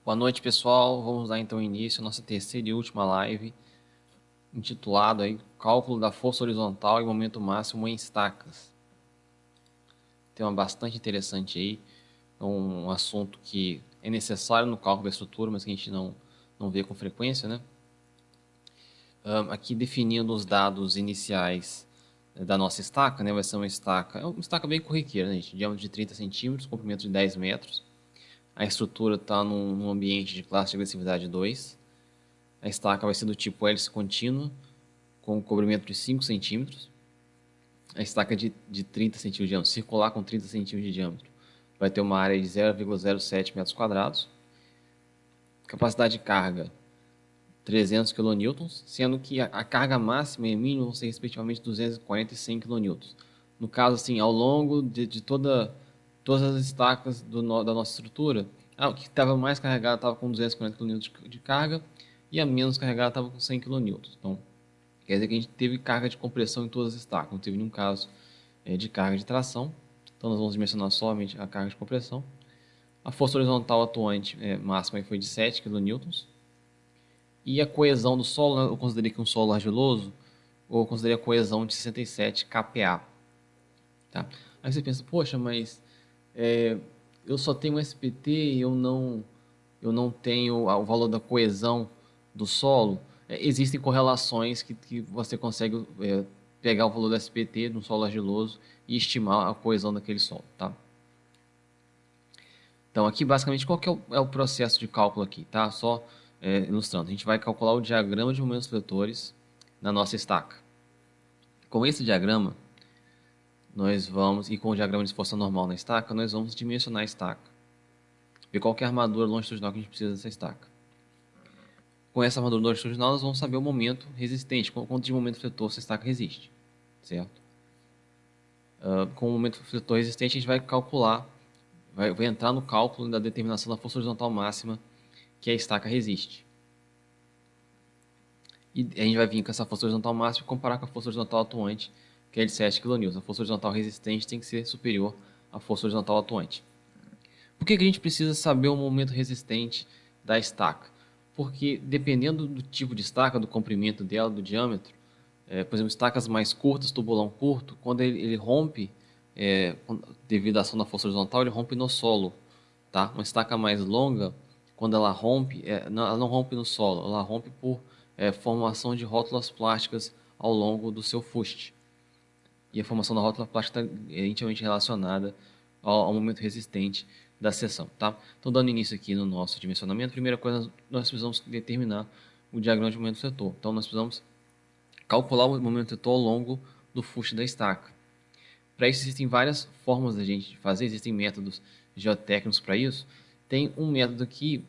Boa noite, pessoal. Vamos dar então início à nossa terceira e última live, intitulado aí Cálculo da força horizontal e momento máximo em estacas. Tema bastante interessante aí, é um assunto que é necessário no cálculo da estrutura, mas que a gente não vê com frequência, né? Aqui definindo os dados iniciais da nossa estaca, né? Vai ser uma estaca bem corriqueira, né, gente? Diâmetro de 30 centímetros, comprimento de 10 metros. A estrutura está num ambiente de classe de agressividade 2. A estaca vai ser do tipo hélice contínua, com comprimento de 5 centímetros. A estaca de 30 centímetros de diâmetro, circular com 30 centímetros de diâmetro, vai ter uma área de 0,07 metros quadrados. Capacidade de carga, 300 kN, sendo que a carga máxima e mínima vão ser respectivamente 240 e 100 kN. No caso, assim, ao longo de todas as estacas da nossa estrutura, o que estava mais carregado estava com 240 kN de carga e a menos carregada estava com 100 kN. Então, quer dizer que a gente teve carga de compressão em todas as estacas, não teve nenhum caso de carga de tração. Então, nós vamos dimensionar somente a carga de compressão. A força horizontal atuante máxima foi de 7 kN. E a coesão do solo, né, eu considerei que um solo argiloso, ou eu considerei a coesão de 67 kPa. Tá? Aí você pensa, poxa, mas é, eu só tenho SPT e eu não tenho o valor da coesão do solo. Existem correlações que você consegue pegar o valor do SPT no solo argiloso e estimar a coesão daquele solo. Tá? Então aqui basicamente qual que é o processo de cálculo aqui, tá? Só ilustrando, a gente vai calcular o diagrama de momentos fletores na nossa estaca. Com esse diagrama, nós vamos, e com o diagrama de força normal na estaca, nós vamos dimensionar a estaca. Ver qual que é a armadura longitudinal que a gente precisa dessa estaca. Com essa armadura longitudinal, nós vamos saber o momento resistente, quanto de momento fletor essa estaca resiste, certo? Com o momento fletor resistente, a gente vai calcular, vai entrar no cálculo da determinação da força horizontal máxima que a estaca resiste. E a gente vai vir com essa força horizontal máxima e comparar com a força horizontal atuante, que é de 7 kN. A força horizontal resistente tem que ser superior à força horizontal atuante. Por que a gente precisa saber o momento resistente da estaca? Porque dependendo do tipo de estaca, do comprimento dela, do diâmetro, por exemplo, estacas mais curtas, tubulão curto, quando ele rompe, devido à ação da força horizontal, ele rompe no solo. Tá? Uma estaca mais longa, quando ela rompe, ela não rompe no solo, ela rompe por formação de rótulas plásticas ao longo do seu fuste. E a formação da rótula plástica está intimamente relacionada ao momento resistente da seção. Tá? Então, dando início aqui no nosso dimensionamento, a primeira coisa, nós precisamos determinar o diagrama de momento setor. Então, nós precisamos calcular o momento setor ao longo do fuste da estaca. Para isso, existem várias formas da gente fazer, existem métodos geotécnicos para isso. Tem um método aqui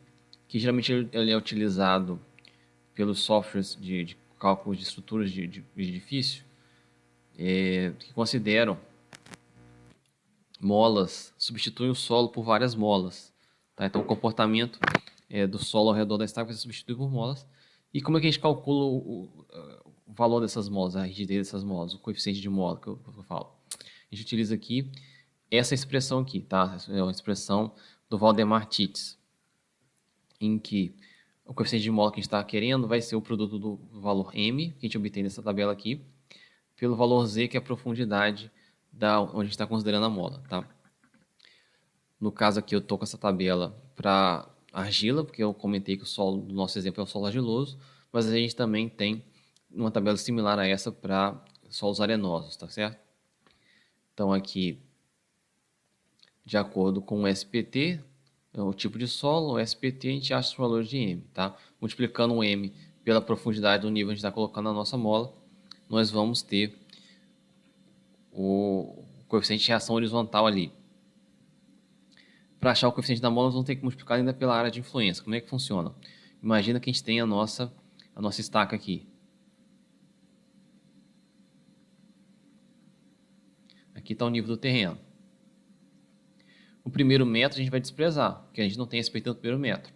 que geralmente ele é utilizado pelos softwares de cálculo de estruturas de edifício, que consideram molas, substituem o solo por várias molas. Tá? Então, o comportamento do solo ao redor da estaca vai ser substituído por molas. E como é que a gente calcula o valor dessas molas, a rigidez dessas molas, o coeficiente de mola que eu falo? A gente utiliza aqui essa expressão aqui, tá? É uma expressão do Valdemar Tits, em que o coeficiente de mola que a gente está querendo vai ser o produto do valor m, que a gente obtém nessa tabela aqui, pelo valor z, que é a profundidade onde a gente está considerando a mola, tá? No caso aqui eu estou com essa tabela para argila, porque eu comentei que o solo do nosso exemplo é o solo argiloso, mas a gente também tem uma tabela similar a essa para solos arenosos, tá certo? Então aqui, de acordo com o SPT, o tipo de solo, o SPT, a gente acha os valores de M, tá? Multiplicando o M pela profundidade do nível que a gente está colocando na nossa mola, nós vamos ter o coeficiente de reação horizontal ali. Para achar o coeficiente da mola, nós vamos ter que multiplicar ainda pela área de influência. Como é que funciona? Imagina que a gente tem a nossa estaca aqui. Aqui está o nível do terreno. O primeiro metro a gente vai desprezar, porque a gente não tem SPT no primeiro metro.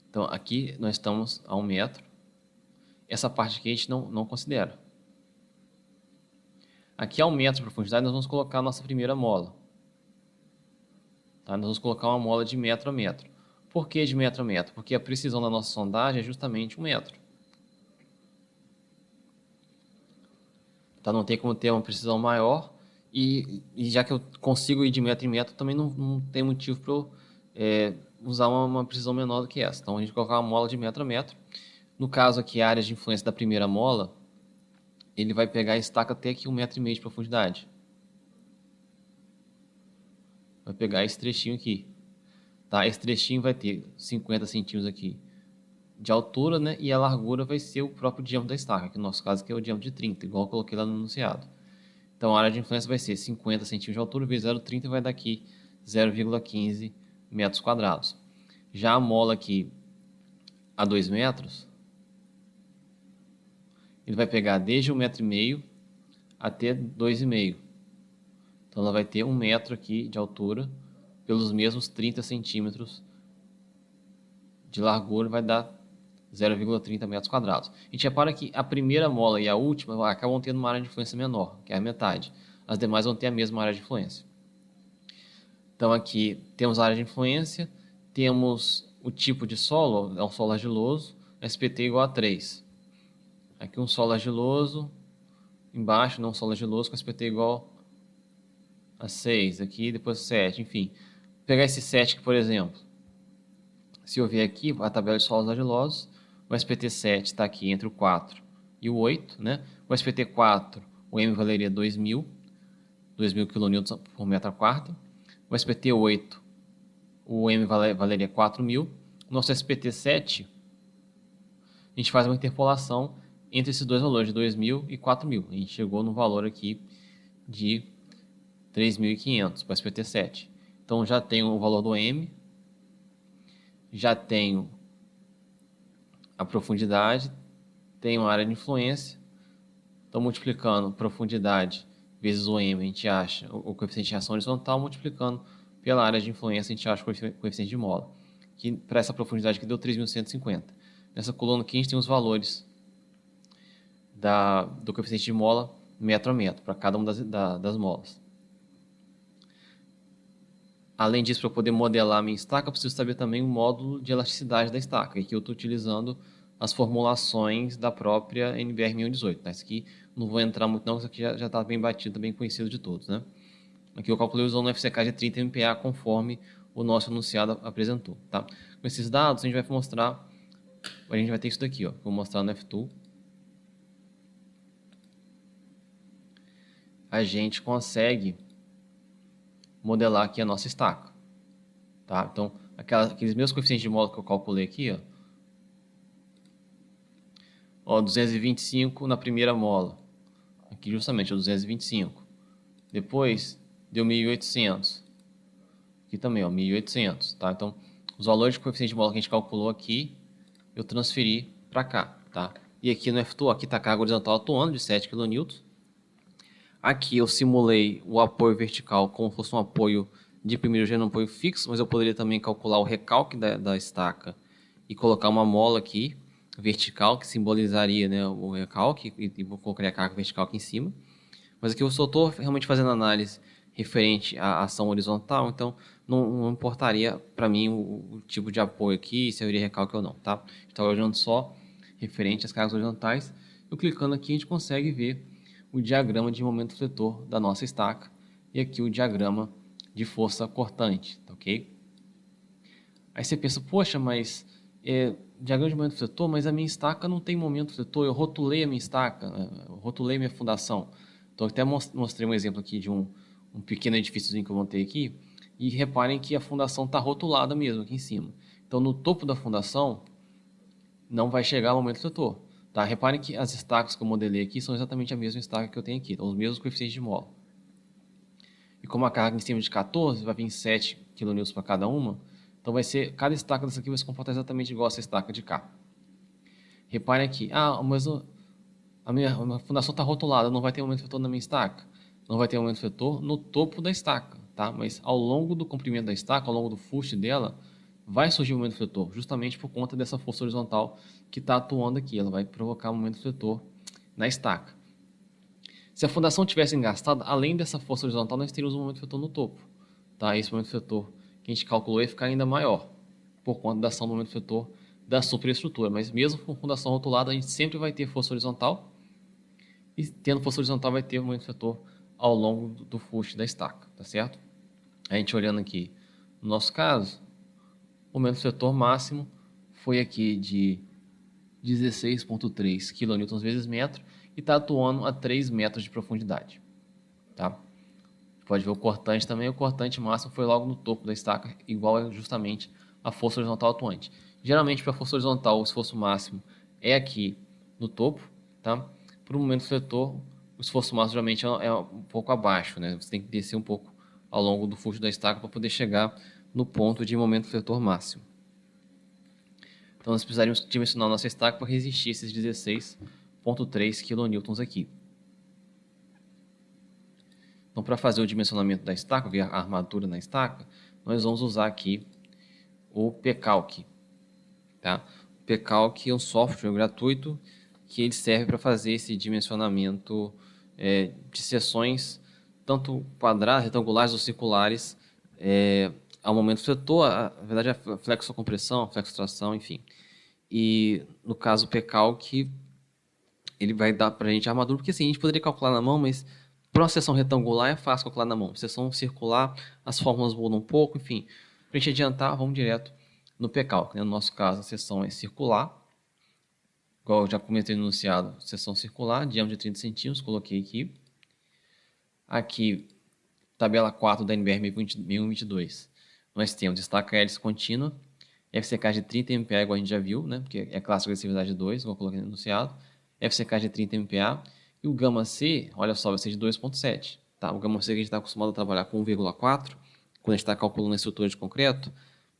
Então aqui nós estamos a 1 metro. Essa parte aqui a gente não considera. Aqui ao metro de profundidade nós vamos colocar a nossa primeira mola. Tá? Nós vamos colocar uma mola de metro a metro. Por que de metro a metro? Porque a precisão da nossa sondagem é justamente 1 metro. Tá? Não tem como ter uma precisão maior. E já que eu consigo ir de metro em metro, também não tem motivo para eu usar uma precisão menor do que essa. Então a gente vai colocar uma mola de metro a metro. No caso aqui, a área de influência da primeira mola, ele vai pegar a estaca até aqui 1,5 metro de profundidade. Vai pegar esse trechinho aqui. Tá? Esse trechinho vai ter 50 centímetros aqui de altura, né? E a largura vai ser o próprio diâmetro da estaca, que no nosso caso aqui é o diâmetro de 30, igual eu coloquei lá no enunciado. Então a área de influência vai ser 50 centímetros de altura vezes 0,30 vai dar aqui 0,15 metros quadrados. Já a mola aqui a 2 metros, ele vai pegar desde 1,5 metro até 2,5. Então ela vai ter 1 metro aqui de altura pelos mesmos 30 centímetros de largura, vai dar 0,30 metros quadrados. A gente repara que a primeira mola e a última acabam tendo uma área de influência menor, que é a metade. As demais vão ter a mesma área de influência. Então aqui temos a área de influência, temos o tipo de solo, é um solo argiloso, SPT igual a 3. Aqui um solo argiloso, embaixo não um solo argiloso com SPT igual a 6, aqui depois 7, enfim. Vou pegar esse 7 aqui, por exemplo. Se eu ver aqui a tabela de solos argilosos, o SPT7 está aqui entre o 4 e o 8, né? O SPT4, o M valeria 2.000 kN por metro quarto. O SPT8, o M valeria 4.000. O nosso SPT7, a gente faz uma interpolação entre esses dois valores, de 2.000 e 4.000. A gente chegou no valor aqui de 3.500 para o SPT7. Então já tenho o valor do M, já tenho a profundidade, tenho a área de influência. Então, multiplicando profundidade vezes o M, a gente acha o coeficiente de reação horizontal, multiplicando pela área de influência, a gente acha o coeficiente de mola, que para essa profundidade aqui deu 3.150. Nessa coluna aqui a gente tem os valores do coeficiente de mola metro a metro, para cada uma das molas. Além disso, para eu poder modelar a minha estaca, eu preciso saber também o módulo de elasticidade da estaca. Aqui eu estou utilizando as formulações da própria NBR 1118. Tá? Isso aqui não vou entrar muito não, isso aqui já está bem batido, bem conhecido de todos. Né? Aqui eu calculei usando o FCK de 30 MPa conforme o nosso enunciado apresentou. Tá? Com esses dados a gente vai mostrar, a gente vai ter isso daqui, ó, vou mostrar no F2. A gente consegue modelar aqui a nossa estaca. Tá? Então, aqueles mesmos coeficientes de mola que eu calculei aqui, ó, 225 na primeira mola. Aqui justamente é 225. Depois deu 1.800. Aqui também, ó, 1.800. Tá? Então, os valores de coeficiente de mola que a gente calculou aqui, eu transferi para cá. Tá? E aqui no F2, aqui está a carga horizontal atuando de 7 kN. Aqui eu simulei o apoio vertical como se fosse um apoio de primeiro gênero, um apoio fixo, mas eu poderia também calcular o recalque da estaca e colocar uma mola aqui vertical que simbolizaria, né, o recalque e vou colocar a carga vertical aqui em cima. Mas aqui eu só estou realmente fazendo análise referente à ação horizontal, então não importaria para mim o tipo de apoio aqui, se haveria recalque ou não, tá? Estou olhando só referente às cargas horizontais. Eu clicando aqui a gente consegue ver o diagrama de momento fletor da nossa estaca e aqui o diagrama de força cortante, tá ok? Aí você pensa, poxa, mas diagrama de momento fletor, mas a minha estaca não tem momento fletor, eu rotulei a minha estaca, eu rotulei minha fundação. Então eu até mostrei um exemplo aqui de um pequeno edifíciozinho que eu montei aqui e reparem que a fundação está rotulada mesmo aqui em cima. Então no topo da fundação não vai chegar o momento fletor. Tá? Reparem que as estacas que eu modelei aqui são exatamente a mesma estaca que eu tenho aqui, então, os mesmos coeficientes de mola. E como a carga em cima de 14 vai vir 7 kN para cada uma, então vai ser, cada estaca dessa aqui vai se comportar exatamente igual a essa estaca de cá. Reparem aqui, mas a minha fundação está rotulada, não vai ter momento fletor na minha estaca. Não vai ter momento fletor no topo da estaca, tá? Mas ao longo do comprimento da estaca, ao longo do fuste dela, vai surgir um momento fletor, justamente por conta dessa força horizontal que está atuando aqui. Ela vai provocar um momento fletor na estaca. Se a fundação tivesse engastada, além dessa força horizontal, nós teríamos um momento efetor no topo. Tá? Esse momento efetor que a gente calculou ia ficar ainda maior, por conta da ação do momento efetor da superestrutura. Mas mesmo com fundação rotulada, a gente sempre vai ter força horizontal, e tendo força horizontal vai ter um momento efetor ao longo do fuste da estaca, tá certo? A gente olhando aqui, no nosso caso, o momento efetor máximo foi aqui de 16,3 kN vezes metro e está atuando a 3 metros de profundidade. Tá? Pode ver o cortante também, o cortante máximo foi logo no topo da estaca, igual justamente a força horizontal atuante. Geralmente, para a força horizontal, o esforço máximo é aqui no topo. Tá? Para o momento fletor, o esforço máximo geralmente é um pouco abaixo. Né? Você tem que descer um pouco ao longo do fusto da estaca para poder chegar no ponto de momento fletor máximo. Então, nós precisaríamos dimensionar nossa estaca para resistir esses 16,3 kN aqui. Então, para fazer o dimensionamento da estaca, ver a armadura na estaca, nós vamos usar aqui o pCalc. Tá? O pCalc é um software gratuito que ele serve para fazer esse dimensionamento de seções, tanto quadradas, retangulares ou circulares, ao momento fletor, na verdade, a flexocompressão, flexotração, enfim. E no caso o pCalc, ele vai dar para a gente a armadura, porque assim, a gente poderia calcular na mão, mas para uma seção retangular é fácil calcular na mão. Seção circular, as fórmulas mudam um pouco, enfim. Para a gente adiantar, vamos direto no pCalc. Né? No nosso caso, a seção é circular, igual eu já comentei no enunciado, seção circular, diâmetro de 30 centímetros, coloquei aqui. Aqui, tabela 4 da NBR 1022, nós temos estaca hélice contínua, FCK de 30 MPa, igual a gente já viu, né? Porque é clássico agressividade 2, igual eu coloquei no enunciado. FCK de 30 MPa. E o gama C, olha só, vai ser de 2,7. Tá? O gama C que a gente está acostumado a trabalhar com 1,4, quando a gente está calculando a estrutura de concreto.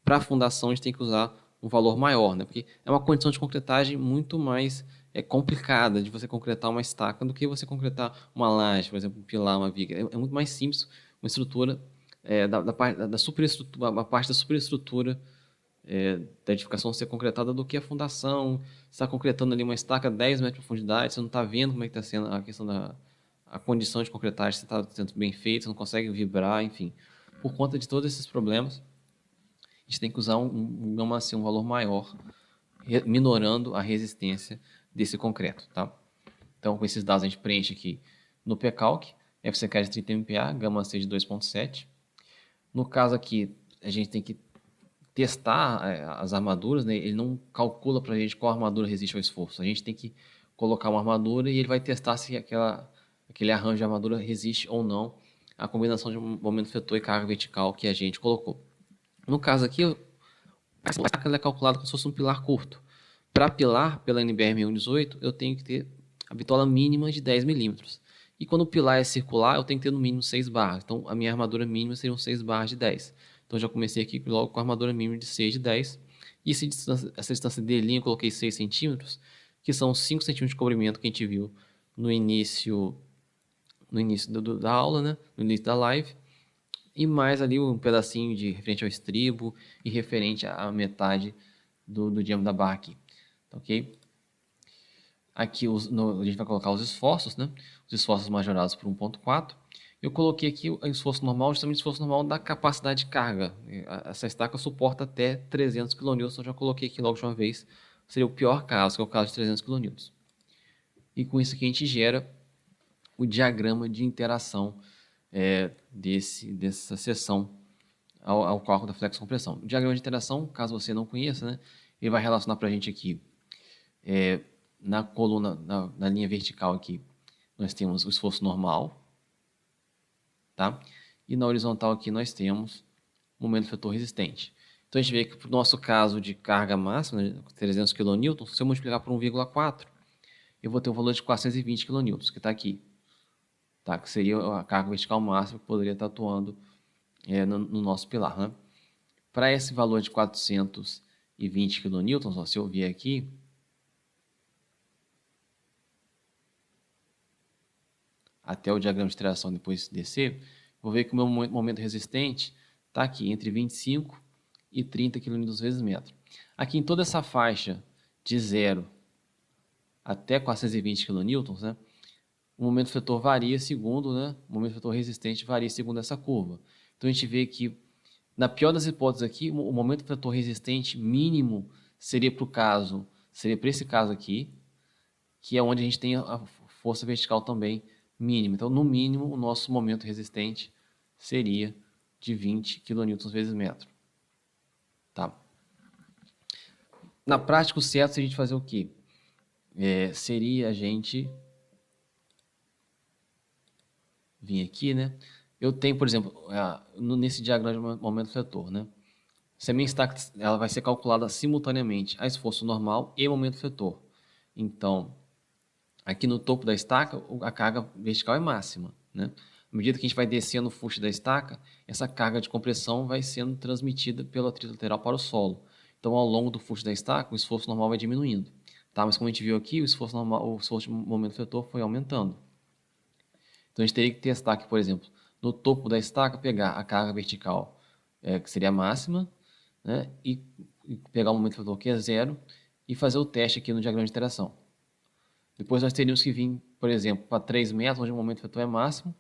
Para a fundação, a gente tem que usar um valor maior, né? Porque é uma condição de concretagem muito mais complicada de você concretar uma estaca do que você concretar uma laje, por exemplo, um pilar, uma viga. É muito mais simples uma estrutura da superestrutura, a parte da superestrutura da edificação ser concretada do que a fundação. Você está concretando ali uma estaca 10 metros de profundidade, você não está vendo como é que está sendo a questão a condição de concretagem, se está sendo bem feito, você não consegue vibrar, enfim. Por conta de todos esses problemas, a gente tem que usar um valor maior, minorando a resistência desse concreto. Tá? Então, com esses dados, a gente preenche aqui no pCalc, FCK de 30 MPa, gama C de 2,7. No caso aqui, a gente tem que testar as armaduras, né? Ele não calcula para a gente qual armadura resiste ao esforço. A gente tem que colocar uma armadura e ele vai testar se aquele arranjo de armadura resiste ou não à combinação de momento fletor e carga vertical que a gente colocou. No caso aqui, a estaca é calculada como se fosse um pilar curto. Para pilar, pela NBR 1018, eu tenho que ter a bitola mínima de 10 milímetros. E quando o pilar é circular, eu tenho que ter no mínimo 6 barras. Então, a minha armadura mínima seriam 6 barras de 10. Então, já comecei aqui logo com a armadura mínima de 6 de 10. E essa distância de linha eu coloquei 6 centímetros, que são 5 centímetros de cobrimento que a gente viu no início da aula, né? No início da live. E mais ali um pedacinho de referente ao estribo e referente à metade do diâmetro da barra aqui. Tá, ok? Aqui a gente vai colocar os esforços, né? Os esforços majorados por 1,4. Eu coloquei aqui o esforço normal, justamente o esforço normal da capacidade de carga. Essa estaca suporta até 300 kN, eu já coloquei aqui logo de uma vez. Seria o pior caso, que é o caso de 300 kN. E com isso aqui a gente gera o diagrama de interação dessa seção ao cálculo da flexocompressão. O diagrama de interação, caso você não conheça, né? Ele vai relacionar para a gente aqui na coluna, na linha vertical aqui, nós temos o esforço normal, tá? E na horizontal aqui nós temos o momento fletor resistente. Então a gente vê que para o nosso caso de carga máxima, 300 kN, se eu multiplicar por 1,4, eu vou ter um valor de 420 kN, que está aqui. Tá? Que seria a carga vertical máxima que poderia estar atuando no nosso pilar. Né? Para esse valor de 420 kN, se eu vier aqui, até o diagrama de interação depois descer, vou ver que o meu momento resistente está aqui entre 25 e 30 kN vezes metro. Aqui em toda essa faixa de 0 até 420 kN, né, o momento fletor varia segundo, né? O momento fletor resistente varia segundo essa curva. Então a gente vê que, na pior das hipóteses aqui, o momento fletor resistente mínimo seria para esse caso aqui, que é onde a gente tem a força vertical também mínima. Então, no mínimo, o nosso momento resistente seria de 20 kN vezes metro. Tá? Na prática, o certo seria a gente fazer o quê? Seria a gente vir aqui, né? Eu tenho, por exemplo, nesse diagrama de momento fletor, né? Se a minha estaca ela vai ser calculada simultaneamente a esforço normal e momento fletor. Então, aqui no topo da estaca, a carga vertical é máxima, né? À medida que a gente vai descendo o fuste da estaca, essa carga de compressão vai sendo transmitida pelo atrito lateral para o solo. Então, ao longo do fuste da estaca, o esforço normal vai diminuindo. Tá? Mas como a gente viu aqui, o esforço de momento fletor foi aumentando. Então, a gente teria que testar aqui, por exemplo, no topo da estaca, pegar a carga vertical, que seria a máxima, né? E pegar o momento fletor, que é zero, e fazer o teste aqui no diagrama de interação. Depois nós teríamos que vir, por exemplo, para 3 metros, onde o momento fletor é máximo,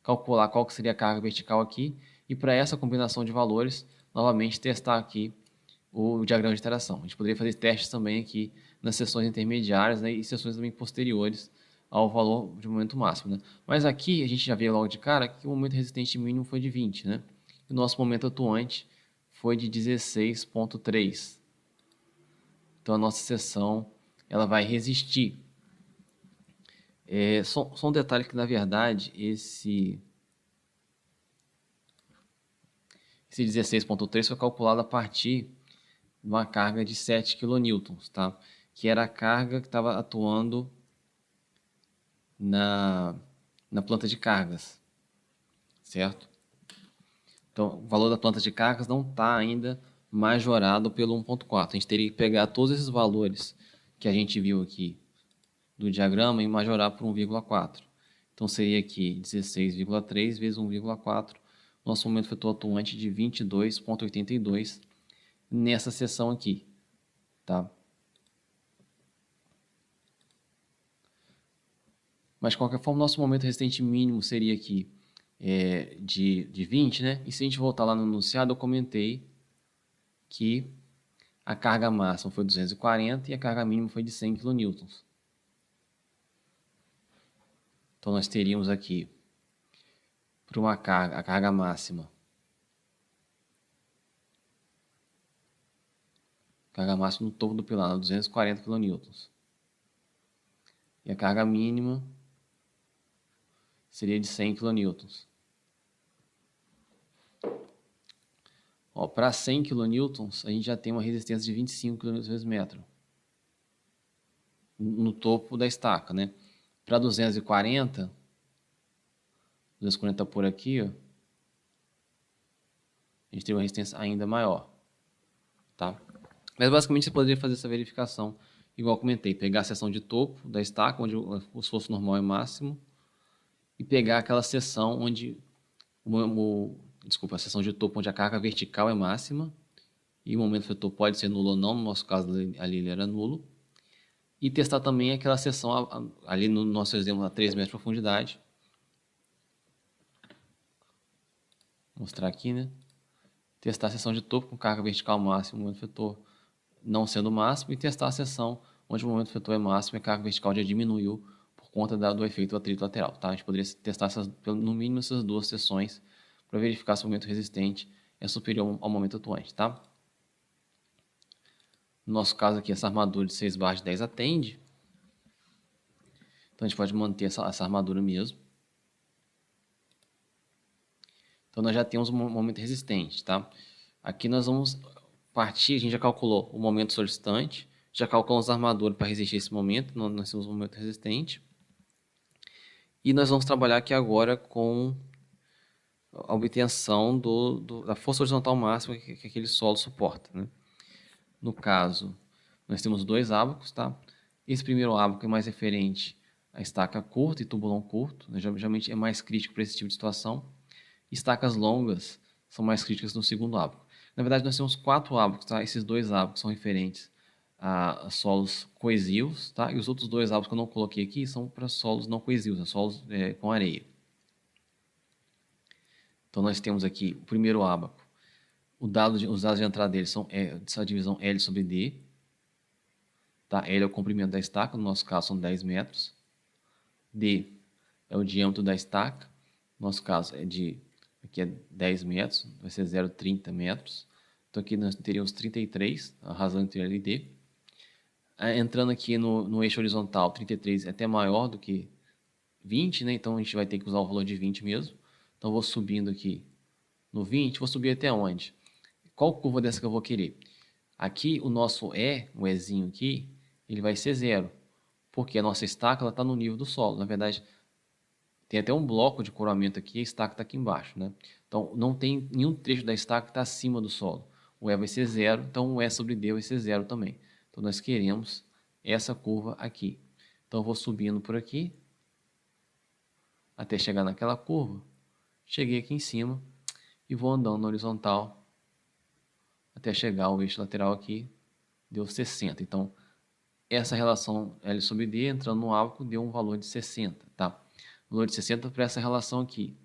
calcular qual que seria a carga vertical aqui, e para essa combinação de valores, novamente testar aqui o diagrama de interação. A gente poderia fazer testes também aqui nas seções intermediárias, né, e seções também posteriores ao valor de momento máximo. Né? Mas aqui a gente já vê logo de cara que o momento resistente mínimo foi de 20, né? E o nosso momento atuante foi de 16,3. Então a nossa seção ela vai resistir. Só um detalhe que, na verdade, esse 16,3 foi calculado a partir de uma carga de 7 kN, tá? Que era a carga que estava atuando na planta de cargas, certo? Então, o valor da planta de cargas não está ainda majorado pelo 1.4. A gente teria que pegar todos esses valores que a gente viu aqui do diagrama e majorar por 1,4. Então, seria aqui 16,3 vezes 1,4. Nosso momento fletor atuante de 22,82 nessa seção aqui. Tá? Mas, de qualquer forma, nosso momento resistente mínimo seria aqui de 20, né? E se a gente voltar lá no enunciado, eu comentei que a carga máxima foi 240 e a carga mínima foi de 100 kN. Então, nós teríamos aqui, para uma carga, a carga máxima, no topo do pilar, 240 kN. E a carga mínima seria de 100 kN. Para 100 kN, a gente já tem uma resistência de 25 kN vezes metro no topo da estaca, né? Para 240 por aqui, ó, a gente tem uma resistência ainda maior, tá? Mas basicamente você poderia fazer essa verificação, igual eu comentei, pegar a seção de topo da estaca, onde o esforço normal é máximo, e pegar aquela seção onde a seção de topo onde a carga vertical é máxima e o momento fletor pode ser nulo ou não, no nosso caso ali ele era nulo, e testar também aquela seção ali no nosso exemplo a 3 metros de profundidade. Vou mostrar aqui, né? Testar a seção de topo com carga vertical máxima, o momento fletor não sendo máximo, e testar a seção onde o momento fletor é máximo e a carga vertical já diminuiu por conta do efeito do atrito lateral. Tá? A gente poderia testar no mínimo essas duas seções para verificar se o momento resistente é superior ao momento atuante. Tá? No nosso caso aqui, essa armadura de 6 barras de 10 atende. Então a gente pode manter essa armadura mesmo. Então nós já temos um momento resistente. Tá? Aqui nós vamos partir, a gente já calculou o momento solicitante, já calculamos a armadura para resistir esse momento, nós temos um momento resistente. E nós vamos trabalhar aqui agora com a obtenção da força horizontal máxima que aquele solo suporta. Né? No caso, nós temos dois ábacos. Tá? Esse primeiro ábaco é mais referente à estaca curta e tubulão curto, né? Geralmente é mais crítico para esse tipo de situação. Estacas longas são mais críticas no segundo ábaco. Na verdade, nós temos 4 ábacos. Tá? Esses dois ábacos são referentes a solos coesivos, tá? E os outros dois ábacos que eu não coloquei aqui são para solos não coesivos, né? Solos com areia. Então nós temos aqui o primeiro ábaco. Os dados de entrada dele são essa divisão L sobre D. Tá? L é o comprimento da estaca, no nosso caso são 10 metros. D é o diâmetro da estaca, no nosso caso aqui é 10 metros, vai ser 0,30 metros. Então aqui nós teríamos 33, a razão entre L e D. Entrando aqui no eixo horizontal, 33 é até maior do que 20, né? Então a gente vai ter que usar o valor de 20 mesmo. Então vou subindo aqui no 20, vou subir até onde? Qual curva dessa que eu vou querer? Aqui o nosso o Ezinho aqui, ele vai ser zero, porque a nossa estaca está no nível do solo. Na verdade, tem até um bloco de coramento aqui, a estaca está aqui embaixo, né? Então não tem nenhum trecho da estaca que está acima do solo. O E vai ser zero, então o E sobre D vai ser zero também. Então nós queremos essa curva aqui. Então eu vou subindo por aqui, até chegar naquela curva. Cheguei aqui em cima e vou andando na horizontal até chegar ao eixo lateral aqui, deu 60. Então, essa relação L sobre D, entrando no ábaco, deu um valor de 60, tá? O valor de 60 para essa relação aqui.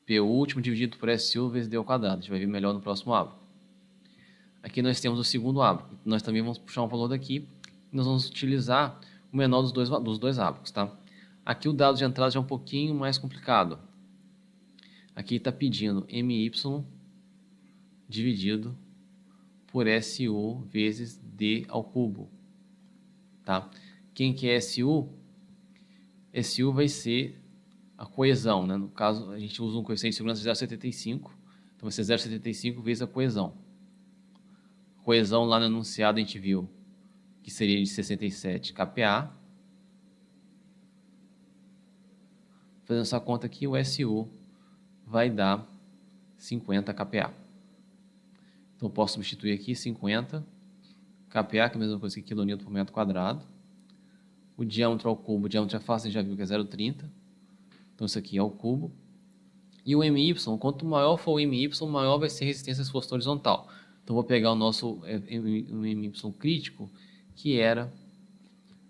P último dividido por SU vezes D ao quadrado. A gente vai ver melhor no próximo ábaco. Aqui nós temos o segundo ábaco. Nós também vamos puxar um valor daqui. E nós vamos utilizar o menor dos dois ábacos, tá? Aqui o dado de entrada já é um pouquinho mais complicado. Aqui está pedindo MY dividido por SU vezes D ao cubo. Tá? Quem que é SU? SU vai ser a coesão, né? No caso, a gente usa um coeficiente de segurança de 0,75. Então vai ser 0,75 vezes a coesão. Coesão lá no enunciado a gente viu que seria de 67 kPa. Fazendo essa conta aqui, o SU vai dar 50 kPa. Então eu posso substituir aqui 50 kPa, que é a mesma coisa que quilonewton por metro quadrado. O diâmetro ao cubo, o diâmetro é fácil, a gente já viu que é 0,30. Então isso aqui é o cubo. E o MY, quanto maior for o MY, maior vai ser a resistência se fosse horizontal. Então vou pegar o nosso MY crítico, que era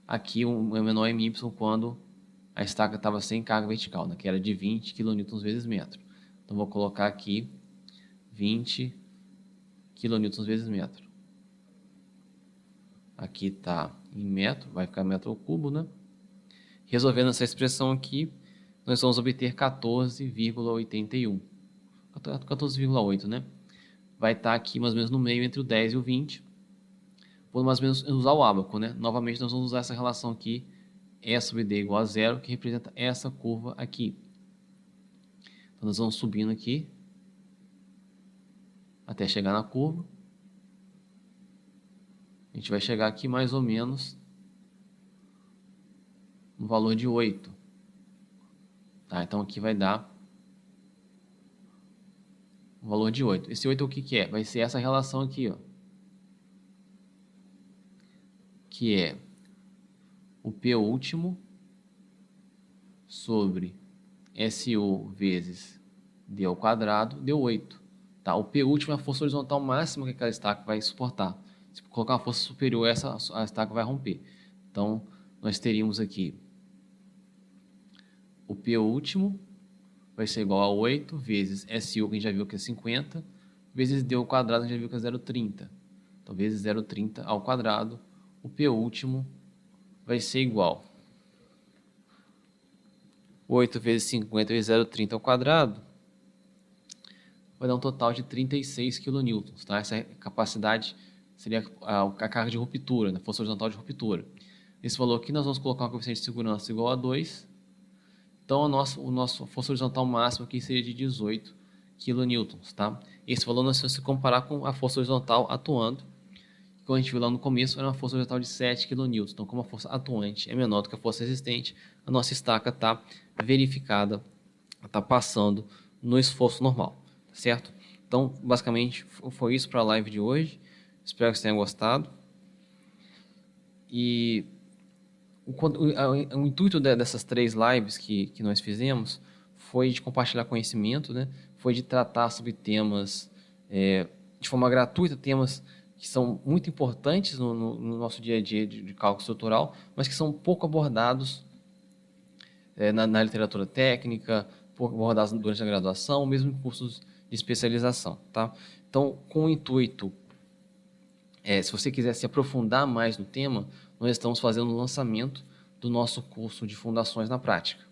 aqui o menor MY quando a estaca estava sem carga vertical, né, que era de 20 kN vezes metro. Então vou colocar aqui 20 kN vezes metro. Aqui está em metro, vai ficar metro ao cubo, né? Resolvendo essa expressão aqui, nós vamos obter 14,81. 14,8, né? Vai estar aqui mais ou menos no meio entre o 10 e o 20. Vou mais ou menos usar o ábaco, né? Novamente nós vamos usar essa relação aqui, E sobre D igual a zero, que representa essa curva aqui. Então nós vamos subindo aqui, até chegar na curva. A gente vai chegar aqui mais ou menos no valor de 8. Tá? Então aqui vai dar o valor de 8. Esse 8 o que é? Vai ser essa relação aqui, ó, que é o P último sobre SU vezes D ao quadrado, deu 8. Tá? O P último é a força horizontal máxima que aquela estaca vai suportar. Se colocar uma força superior, a estaca vai romper. Então, nós teríamos aqui o P último vai ser igual a 8 vezes SU, que a gente já viu que é 50, vezes D ao quadrado, que a gente já viu que é 0,30. Então, vezes 0,30 ao quadrado, o P último vai ser igual 8 vezes 50 vezes 0,30 ao quadrado, vai dar um total de 36 kN. Tá? Essa capacidade seria a carga de ruptura, né? Força horizontal de ruptura. Esse valor aqui nós vamos colocar um coeficiente de segurança igual a 2. Então, a nossa força horizontal máxima aqui seria de 18 kN. Tá? Esse valor nós vamos comparar com a força horizontal atuando. Como a gente viu lá no começo, era uma força horizontal de 7 kN. Então, como a força atuante é menor do que a força resistente, a nossa estaca está verificada, está passando no esforço normal, certo? Então, basicamente, foi isso para a live de hoje. Espero que vocês tenham gostado. E o intuito dessas 3 lives que nós fizemos foi de compartilhar conhecimento, né? Foi de tratar sobre temas de forma gratuita, temas que são muito importantes no nosso dia a dia de cálculo estrutural, mas que são pouco abordados na literatura técnica, pouco abordados durante a graduação, ou mesmo em cursos de especialização. Tá? Então, com o intuito, se você quiser se aprofundar mais no tema, nós estamos fazendo o lançamento do nosso curso de Fundações na Prática.